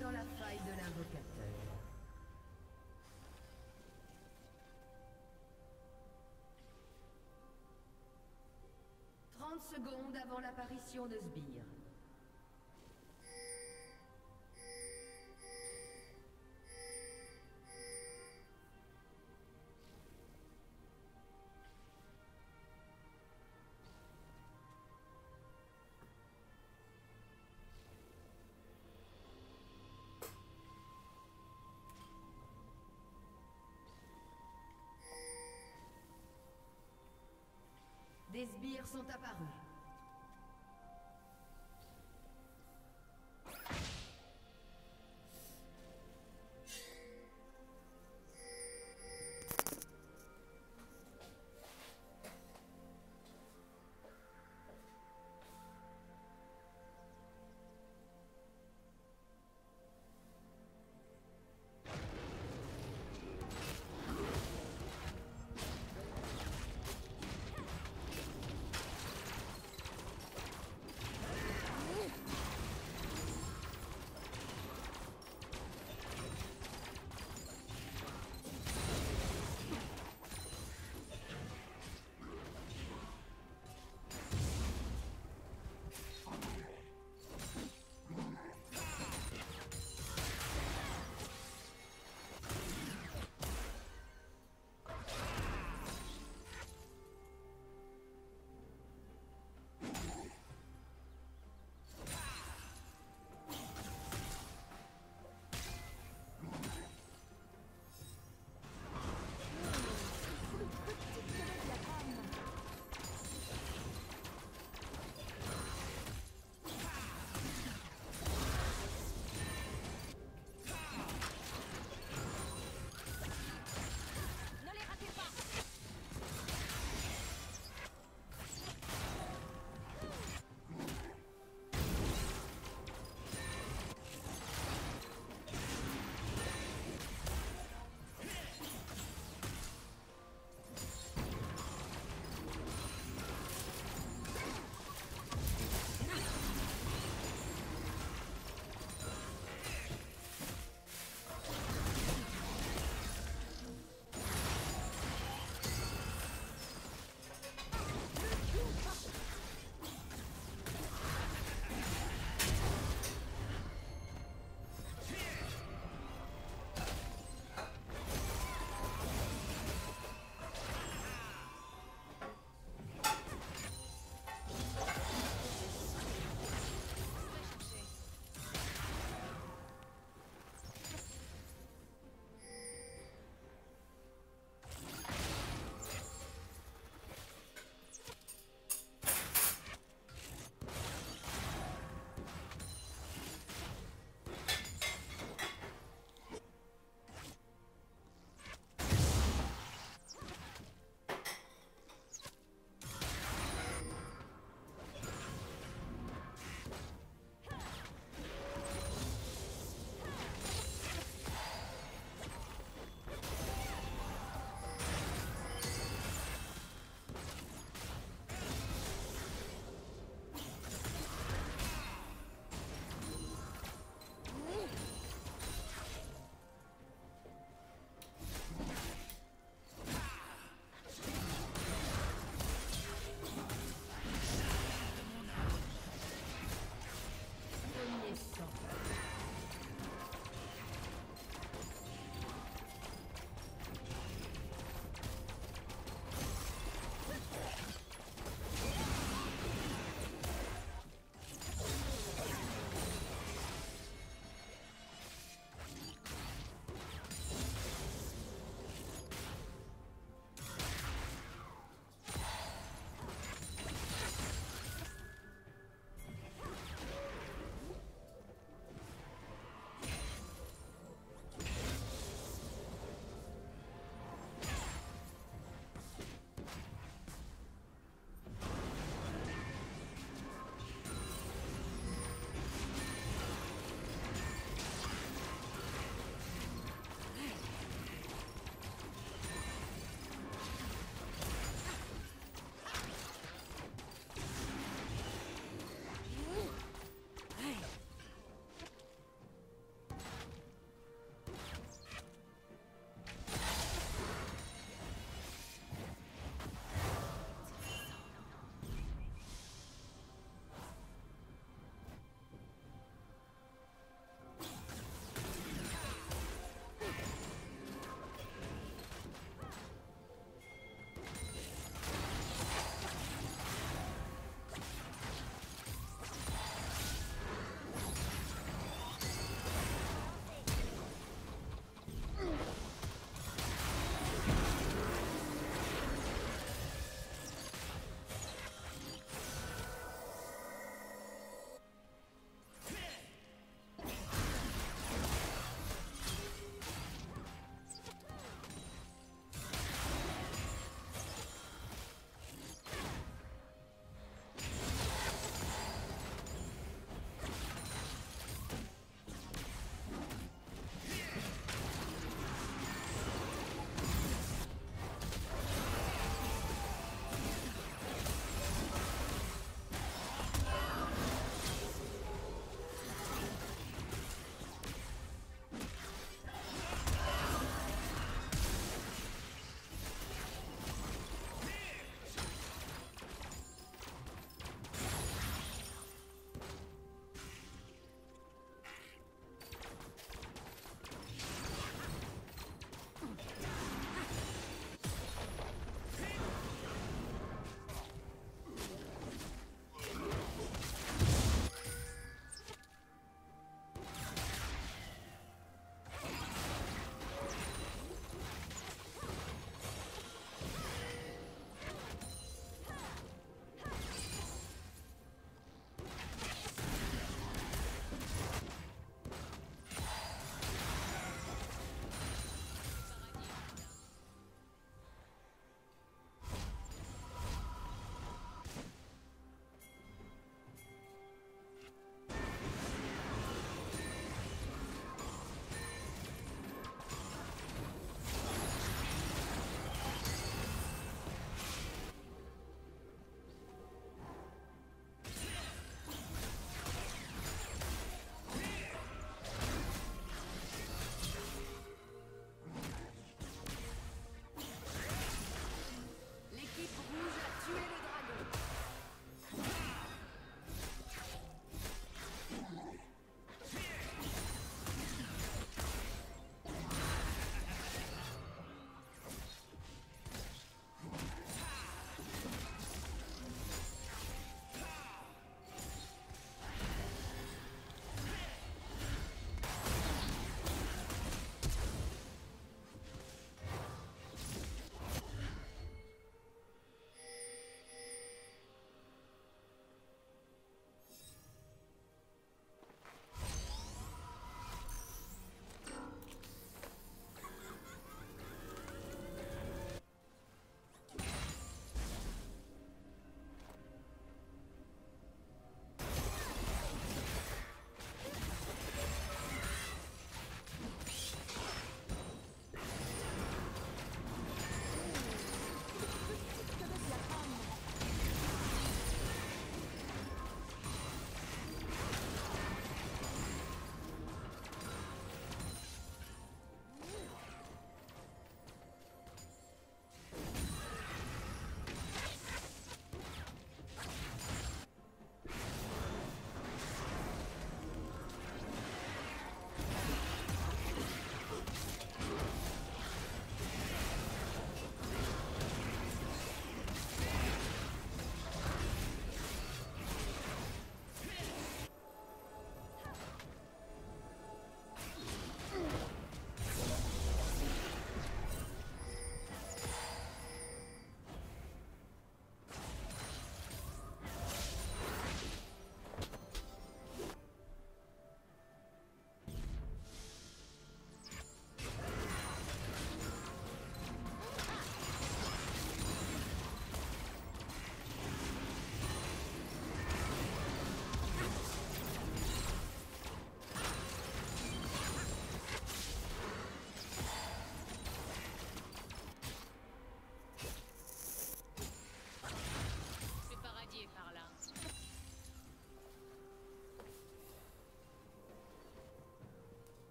dans la faille de l'invocateur. 30 secondes avant l'apparition de Sbire. Des sbires sont apparus.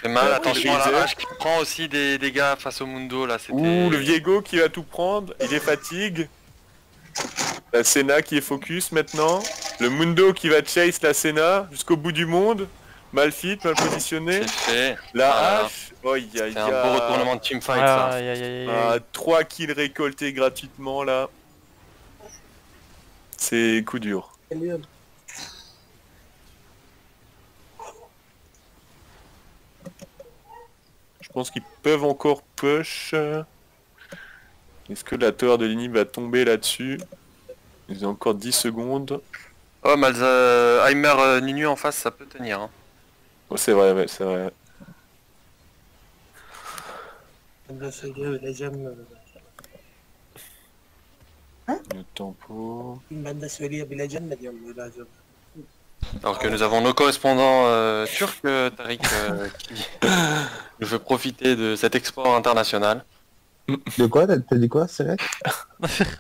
C'est mal, Ouais, attention à la Freezer. rage qui prend aussi des dégâts face au Mundo là, c'était... Ouh, le Viego qui va tout prendre, il est fatigue. La Senna qui est focus maintenant. Le Mundo qui va chase la Senna jusqu'au bout du monde. Mal fit, mal positionné. C'est fait. La Voilà. hache. Oh, C'est un beau retournement de teamfight ça. Aïe, aïe, aïe, aïe. 3 kills récoltés gratuitement là. C'est coup dur. Je pense qu'ils peuvent encore push. Est-ce que la tower de Lini va tomber là-dessus? Ils ont encore 10 secondes. Oh, Heimer Ninu en face, ça peut tenir. Hein. Oh, c'est vrai, ouais, c'est vrai. Le tempo. Alors que nous avons nos correspondants turcs, Tariq, qui nous fait profiter de cet export international. De quoi? T'as dit quoi, c'est vrai?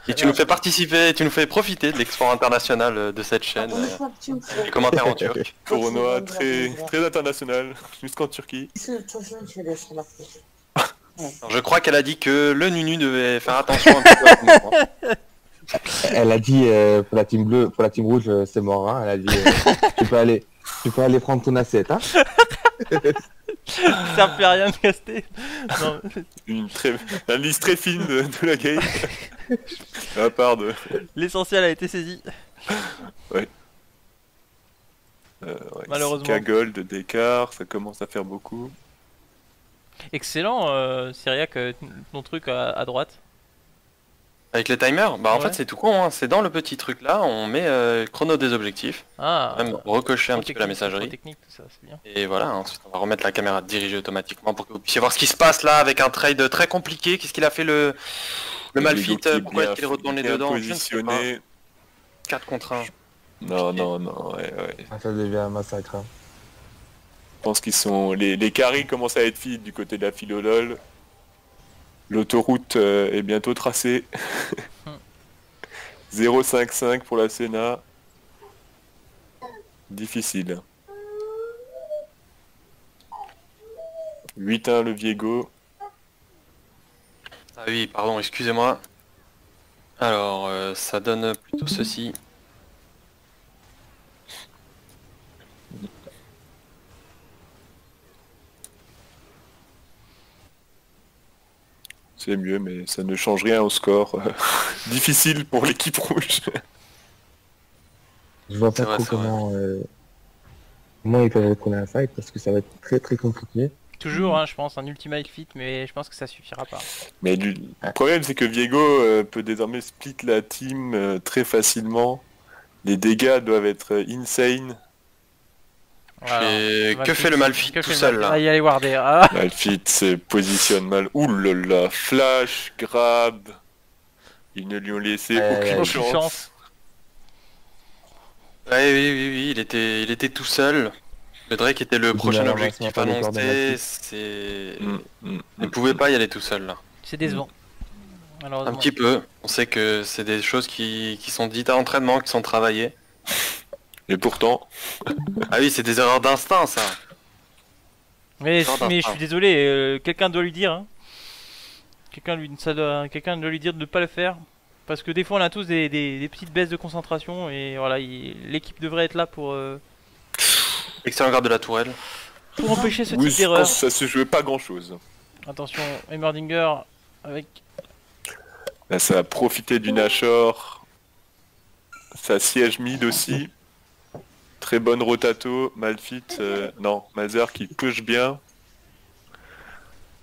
Et tu nous fais participer, tu nous fais profiter de l'export international de cette chaîne. Les commentaires en turc. Tournoi très international, jusqu'en Turquie. Alors, je crois qu'elle a dit que le Nunu devait faire attention un petit peu à son mouvement. Elle a dit pour la team bleue, pour la team rouge, c'est mort. Hein. Elle a dit tu peux aller prendre ton assiette. Hein. Ça me fait rien de caster. Non. La liste très fine de la game. À part de. L'essentiel a été saisi. Ouais, Malheureusement. 6K gold d'écart, ça commence à faire beaucoup. Excellent, Syriac, ton truc à droite. Avec les timers, bah en Ouais. fait c'est tout con, hein. C'est dans le petit truc là, on met chrono des objectifs, Ah, même recocher un trop petit peu la technique, trop messagerie. technique, tout ça, c'est bien. Et voilà, ensuite on va remettre la caméra dirigée automatiquement pour que vous puissiez voir ce qui se passe là avec un trade très compliqué. Qu'est-ce qu'il a fait le Malfit? Pourquoi est-il retourné dedans? Je ne sais pas. Positionné. 4 contre 1. Non, ouais. Ah, ça devient un massacre. Hein. Je pense qu'ils sont. Les carrés commencent à être feed du côté de la philolol. L'autoroute est bientôt tracée. 0,55 pour la Senna. Difficile. 8-1 le Viego. Ah oui, pardon, excusez-moi. Alors, ça donne plutôt ceci. C'est mieux, mais ça ne change rien au score. Difficile pour l'équipe rouge. Je vois C'est pas vrai, trop c'est vrai. comment ils peuvent retourner la fight parce que ça va être très très compliqué. Toujours, hein, je pense, un ultimate fit, mais je pense que ça suffira pas. Mais le problème, c'est que Viego peut désormais split la team très facilement. Les dégâts doivent être insane. Voilà. Et Malfit. que fait le Malfit Que tout fait le seul Malfit? là? Ah, il allait warder. Ah. Malfit se positionne mal. Ouh là là, flash, grab. Ils ne lui ont laissé aucune Aucune chance. chance. Ouais, oui, il était tout seul. Le Drake était le Il prochain a objectif ramassé un peu les annoncé. coordonnées. C'est... Mm. Il ne pouvait pas y aller tout seul là. C'est décevant. Un Malheureusement. petit peu. On sait que c'est des choses qui sont dites à l'entraînement, qui sont travaillées. Et pourtant, Ah oui, c'est des erreurs d'instinct ça. Mais Pardon, je suis pardon. désolé, quelqu'un doit lui dire. Hein. Quelqu'un doit lui dire de ne pas le faire. Parce que des fois on a tous des petites baisses de concentration et voilà, l'équipe devrait être là pour Excellent garde de la tourelle. empêcher ce oui, type je d'erreur. pense que ça se jouait pas grand chose. Attention, Heimerdinger avec... Là, ça a profité du Nashor. Ça siège mid aussi. Très bonne rotato. Malfit, non, Mazer qui push bien.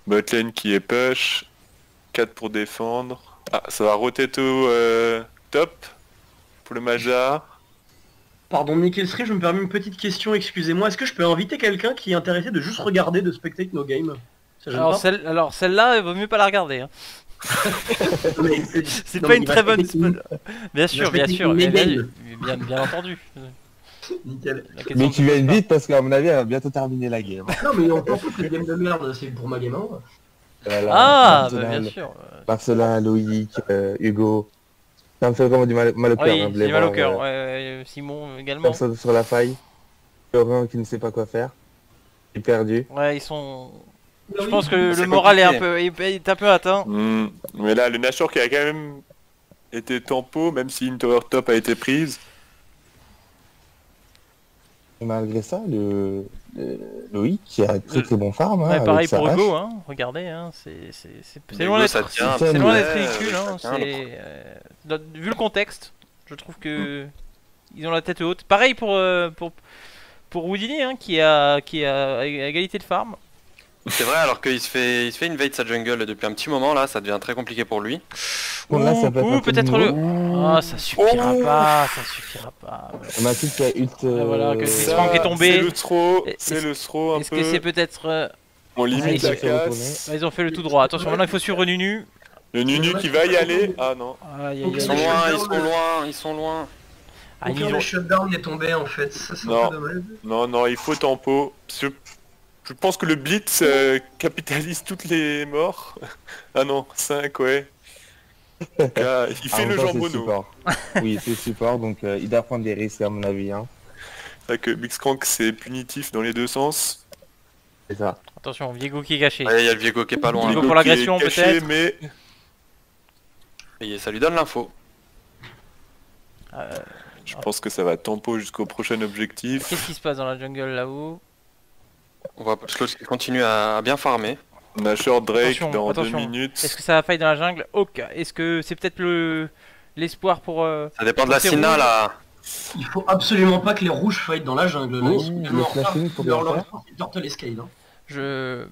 Botlane qui est push. 4 pour défendre. Ah, ça va rotato top pour le Majar. Pardon, Nickel Stream, je me permets une petite question, excusez-moi. Est-ce que je peux inviter quelqu'un qui est intéressé de juste regarder, de spectate nos games? Ça gêne pas Alors celle-là, il vaut mieux pas la regarder. Hein. Mais- C'est non, pas mais une il va très bonne spectater spot. Bien sûr, bien spectater sûr. mes Bien, games. bien entendu. Nickel. La question Mais ne tu se viens pose pas. vite parce qu'à mon avis, elle va bientôt terminer la game. Non mais on s'en fout que les games de merde, c'est pour ma game 1. Voilà, Ah, bah, Marcelin, bien sûr. Marcelin, Loïc, Hugo. Ça me fait vraiment du mal au cœur. Oui, hein, de les j'ai mal au voir, cœur. Ouais, Simon également. personne sur la faille. Laurent qui ne sait pas quoi faire. Il est perdu. Ouais, ils sont... Ah Je oui. pense que C'est le moral est compliqué. est un peu atteint. Mais là, le Nashor qui a quand même été tempo, même si une tower top a été prise. Et malgré ça, Loïc qui a très très bon farm. Hein, Ouais, avec pareil sa pour hache. Hugo, hein. Regardez, hein. C'est Hugo, loin ça d'être tient, c'est loin ouais, d'être ridicule, hein. ça tient, Vu le contexte, je trouve que ils ont la tête haute. Pareil pour Houdini, hein, qui a à égalité de farm. C'est vrai, alors qu'il se fait invade sa jungle depuis un petit moment là, ça devient très compliqué pour lui. Bon, là, ça peut être un peu peut-être le... nouveau. Ah, ça suffira pas, ça suffira pas. Mathilde qui a ult. Ah, voilà, que ça- Blitzcrank est tombé. C'est le throw, Est-ce- c'est le throw un Est-ce que peu. c'est peut-être... On Ah, limite ils la ont fait retourner. casse. Ils ont fait le tout droit. Attention, maintenant il faut suivre Nunu. Le Nunu qui va y aller. Ah non. Aïe, aïe, Ils Ils sont aïe. loin, ils sont loin, ils sont loin. Ah, Donc ils le ont- shutdown est tombé en fait, ça c'est Non. un peu dommage. Non, non, il faut tempo. Je pense que le Blitz capitalise toutes les morts. Ah non, 5, ouais. Donc, il fait En le même temps, c'est jambonneau. support. Oui, c'est support, donc il doit prendre des risques à mon avis. Hein. C'est vrai que Blitzcrank c'est punitif dans les deux sens. C'est ça. Attention, Viego qui est caché. Ouais, il y a le Viego qui est pas loin. Viego là. pour Qui est l'agression, caché, peut-être. Mais Et ça lui donne l'info. je pense que ça va tempo jusqu'au prochain objectif. Qu'est-ce qui se passe dans la jungle là-haut? On voit Slow qui continue à bien farmer. Nashor Drake Attention, dans attention. 2 minutes. Est-ce que ça va faille dans la jungle? Ok. Est-ce que c'est peut-être l'espoir pour... Ça dépend de la C'est Sina rouge. là. Il faut absolument pas que les rouges fight dans la jungle. Là. Oh, Ils sont le tellement en flash retard. in, faut bien Leur faire. c'est Turtle Escape. Hein.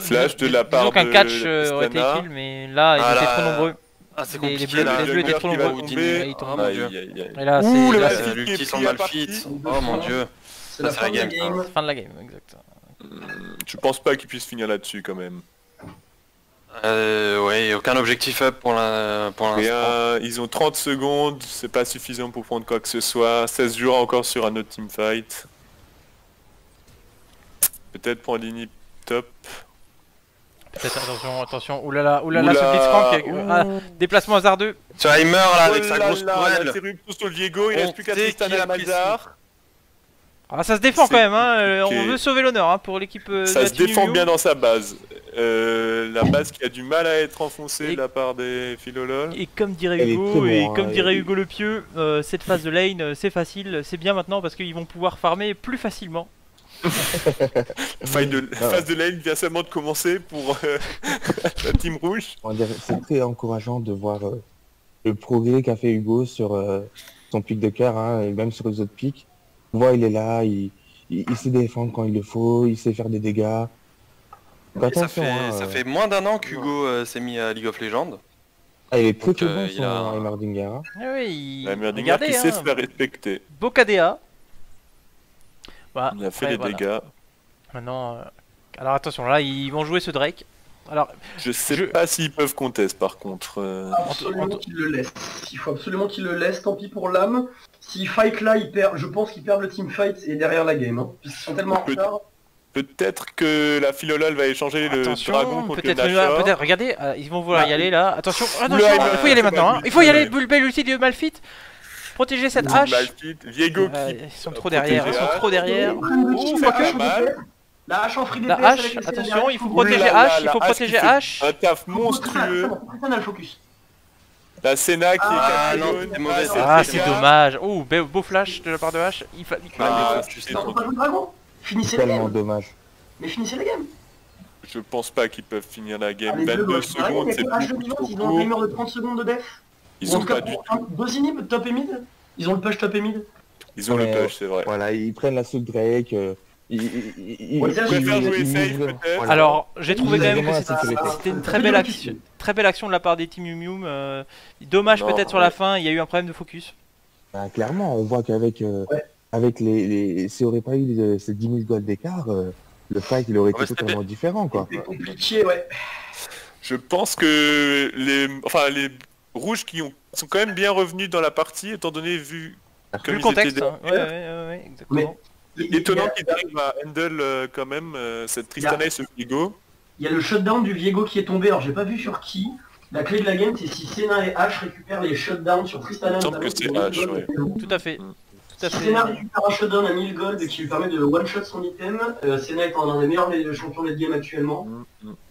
Flash de la part disons qu'un de catch aurait été Tristana. utile, mais là, ils Ah, étaient là, trop nombreux. Ah c'est Les compliqué bleus- là. les bleus étaient trop qui va nombreux. tomber. Ils tombent. Oh mon dieu. Aïe, aïe, aïe. Et là, Ouh, c'est le là, Malphite c'est qui L'ulti est sur pris à le Malphite. partie. Oh mon dieu. C'est Ça, la c'est fin la de la game, ça. game. fin de la game, exact. Je pense pas qu'il puisse finir là-dessus quand même. Ouais, aucun objectif up pour l'instant. Rien, ils ont 30 secondes, c'est pas suffisant pour prendre quoi que ce soit. 16 jours encore sur un autre teamfight. Peut-être pour Lini top. Peut-être, attention. Oulala, Oula, ce Blitzcrank. Ah, déplacement hasardeux. Tu vois, il meurt là avec Oh sa là grosse là, tourelle. la Terruptus sur le Viego, il On reste plus qu'à sait Tristan qui et a pris Malzahar. Ah, ça se défend C'est quand même, hein. On compliqué. veut sauver l'honneur hein, pour l'équipe de Ça la se Team défend Yu. bien dans sa base. La base qui a du mal à être enfoncée Et- de la part des Philolol. Et comme dirait Elle est Hugo, très bon, et hein, comme dirait et- Hugo le Pieux, cette phase de lane, c'est facile, c'est bien maintenant parce qu'ils vont pouvoir farmer plus facilement. Phase de lane vient seulement de commencer pour la team rouge. On va dire, c'est très encourageant de voir le progrès qu'a fait Hugo sur son pic de cœur, hein, et même sur les autres pics. On voit, il est là, il sait défendre quand il le faut, il sait faire des dégâts. Donc, Et ça attention, fait, hein, ça fait moins d'un an qu'Hugo s'est mis à League of Legends. Ah, il est très donc, très bon il son a- Heimerdinger. Hein. Ah oui, il... La Merdinger regardez, qui sait se hein, faire respecter. beau KDA. Voilà, Il a fait après, les voilà. dégâts. Maintenant, alors attention, là ils vont jouer ce Drake. Alors, Je sais Je- pas s'ils peuvent contest par contre. Absolument qu'il le laisse. Il faut absolument qu'il le laisse, tant pis pour l'âme. S'il fight là, je pense qu'ils perdent le team fight et derrière la game. Hein. Ils sont tellement en retard. Peut-être que la Philolol va échanger le attention, dragon contre le peut-être, Nashor. peut-être, regardez, ils vont vouloir y aller là. Attention, attention, Oula, il faut y aller c'est maintenant. pas Hein. lui, Il faut y c'est aller, pas lui. belle ulti de Malphite. Protéger cette hache. Malphite, Viego qui... Ils sont trop derrière, ils sont Protéger trop derrière. Ouh, ça fait mal. La hache en free DPS La avec hache, les attention, il faut Ouh là protéger là, H, il la faut hache protéger qui fait H. Un taf monstrueux. Tristan a le focus. La Senna qui Ah, est non, casse-jaune. c'est mauvais, Ah, c'est c'est bien. dommage. Oh, beau flash de la part de H. Ah, Ils ont pas joué le dragon. Finissez la Tellement game. dommage. Mais finissez la game. Je pense pas qu'ils peuvent finir la game. Allez, 22 il secondes, y a c'est que H de beaucoup vivante, trop ils ont un court. timer de 30 secondes de def. Ils En ont tout cas, pas du pour deux inhibs, top et mid. Ils ont le push top et mid. Ils ont le Ouais, touch, c'est vrai. Voilà, ils prennent la soupe Drake. Ouais, ils préfèrent jouer ils safe, migrent. peut-être. Voilà. Alors, j'ai trouvé Vous quand avez même que vraiment la sécurité. c'était une très belle action de la part des Team Yum Yum. Dommage Non, peut-être sur la fin, il y a eu un problème de focus. Bah, clairement, on voit qu'avec avec si on aurait pas eu ces 10 000 gold d'écart, le fight il aurait été Ouais, c'était- totalement différent quoi. C'est compliqué, ouais. Je pense que les rouges sont quand même bien revenus dans la partie, étant donné vu comme Vu le ils étaient contexte, hein. derrière. Ouais, exactement. Étonnant qu'ils arrivent à handle quand même cette Tristana et ce Viego. Il y a le shutdown du Viego qui est tombé, alors j'ai pas vu sur qui. La clé de la game, c'est si Senna et H récupèrent les shutdowns sur Tristana. Il me semble que c'est H, ouais. Tout à fait. à fait. Senna récupère un shutdown à 1000 gold qui lui permet de one-shot son item. Senna est un des meilleurs champions de game actuellement.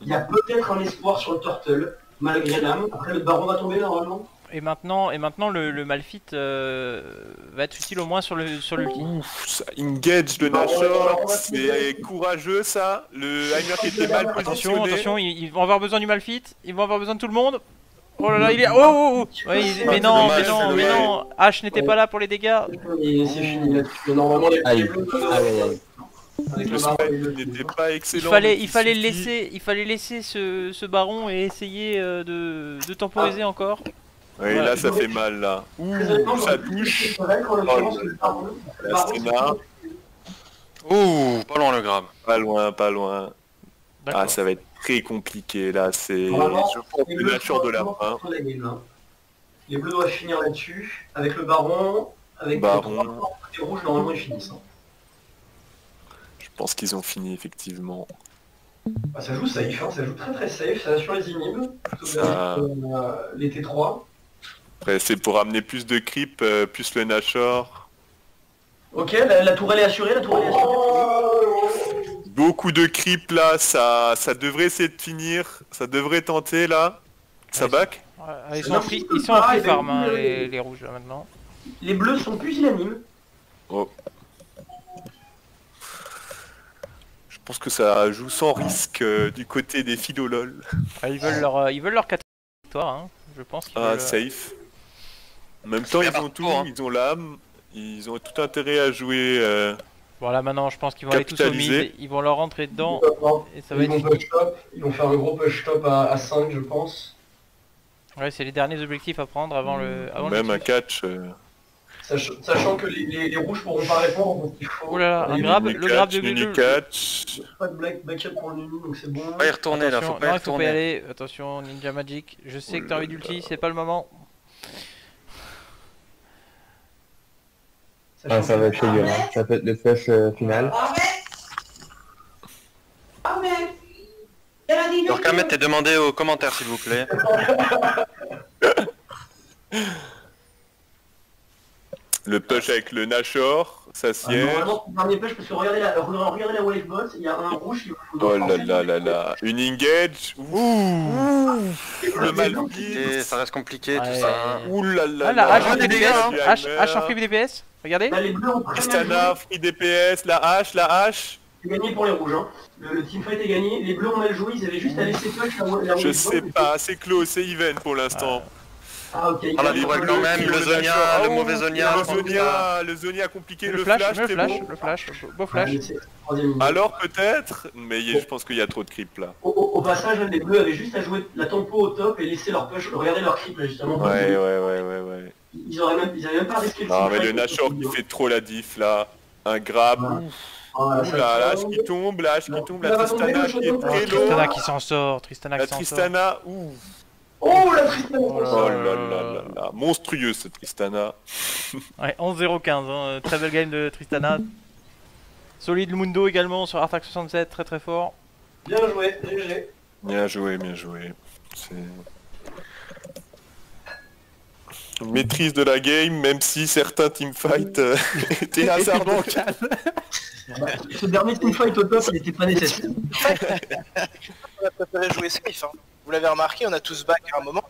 Il y a peut-être un espoir sur le turtle, malgré l'âme. Après le baron va tomber normalement. Et maintenant le Malphite va être utile au moins sur l'ulti. Ouf, ça engage le Nashor, c'est courageux ça. Le Heimer qui était mal positionné. Attention, ils vont avoir besoin du Malphite, ils vont avoir besoin de tout le monde. Oh là là, il est... Oh ouais, mais non, H n'était pas là pour les dégâts. Et c'est fini là-dessus. Normalement, les bleus... Avec Le le baron, spell n'était pas excellent. Il fallait laisser ce baron et essayer de temporiser encore. Oui, là ça fait mal là. Ouh, ça touche. La Senna. Ouh, pas loin le grab. Pas loin, pas loin. D'accord. Ah, ça va être très compliqué là. C'est. Normalement, Je pense que le Nashor de la main. Les bleus doivent finir là-dessus. Avec le baron, avec Baron. les rouges, normalement ils finissent. Je pense qu'ils ont fini effectivement. Bah, ça joue safe, hein. Ça joue très safe, ça assure les inhibs. Ça- Les T3. Après, c'est pour amener plus de creep, plus le Nashor. Ok, la tourelle est assurée, Beaucoup de creep là, ça devrait essayer de finir. Ça devrait tenter là. Ça back. Ouais, ils sont en free farm, hein, les rouges là maintenant. Les bleus sont pusillanimes. Oh. Je pense que ça joue sans risque du côté des Philolol. Ah, ils veulent leur 4 victoires, hein. Je pense qu'ils veulent... Safe. En même temps, Il y a ils ont partout, tout, hein. ils ont l'âme, ils ont tout intérêt à jouer. Voilà, maintenant je pense qu'ils vont aller tous au Capitaliser. mid, ils vont leur rentrer dedans et ça va Ils être vont fini. push top, ils vont faire un gros push top à 5 je pense. Ouais, c'est les derniers objectifs à prendre avant le Même un kill. catch. Sachant que les rouges pourront pas répondre, donc il faut... Oh là là, un il y a grab, Nunu le grab de catch, Nunu Nunu. catch. pas de backup pour le Nunu, donc c'est bon. Faut pas y retourner là, faut Attention, pas y non, il faut pas y retourner. aller. Attention, Ninja Magic. Je sais que t'as envie d'ulti, c'est pas le moment. Ah, ça va être dur, hein. Ça peut être le flash final. Alors Kamet, t'es demandé aux commentaires s'il vous plaît. Le push avec le Nashor, ça siège. Normalement, dernier push, parce que regardez la wave bot, il y a un rouge qui Oh là là là là. Une engage. Ouh. Le mal Et ça reste compliqué Ouais. tout ça. hein. Ouh là là Ah, la là. H en des dégâts, DPS, hein. H en free DPS, regardez. Là, les bleus ont très bien joué. Tristana, free DPS, la hache. C'est gagné pour les rouges. Hein. Le teamfight est gagné. Les bleus ont mal joué, ils avaient juste à laisser push la wave Je bot. sais pas, c'est close, c'est even pour l'instant. Ah ok. Ah, la tourelle quand même, le Zonia, le mauvais Zonia. Le Zonia compliqué, Le le flash, flash, le c'est flash, bon. le flash, beau flash. Alors peut-être, mais je pense qu'il y a trop de creep là. Au passage, les bleus avaient juste à jouer la tempo au top et laisser leur push, regarder leur creep là justement. Ouais. Ils avaient même pas risqué le Non mais teamfight. le Nashor qui fait trop la diff là. Un grab. Ah, Ouh là, la hache qui tombe, la Tristana qui est très Tristana low. qui s'en sort, Tristana La qui s'en sort. Tristana, ouh. Oh la Tristana. Oh là Oh là là là là. Monstrueux cette Tristana. Ouais, 11-0-15, hein. Très belle game de Tristana. Solide Mundo également sur Artax 67, très fort. Bien joué, GG. Bien joué, bien joué. C'est... Maîtrise de la game, même si certains teamfights étaient assez bancals. Ce dernier teamfight au top, il n'était pas nécessaire. On a préféré jouer safe. Hein. Vous l'avez remarqué, on a tous back à un moment.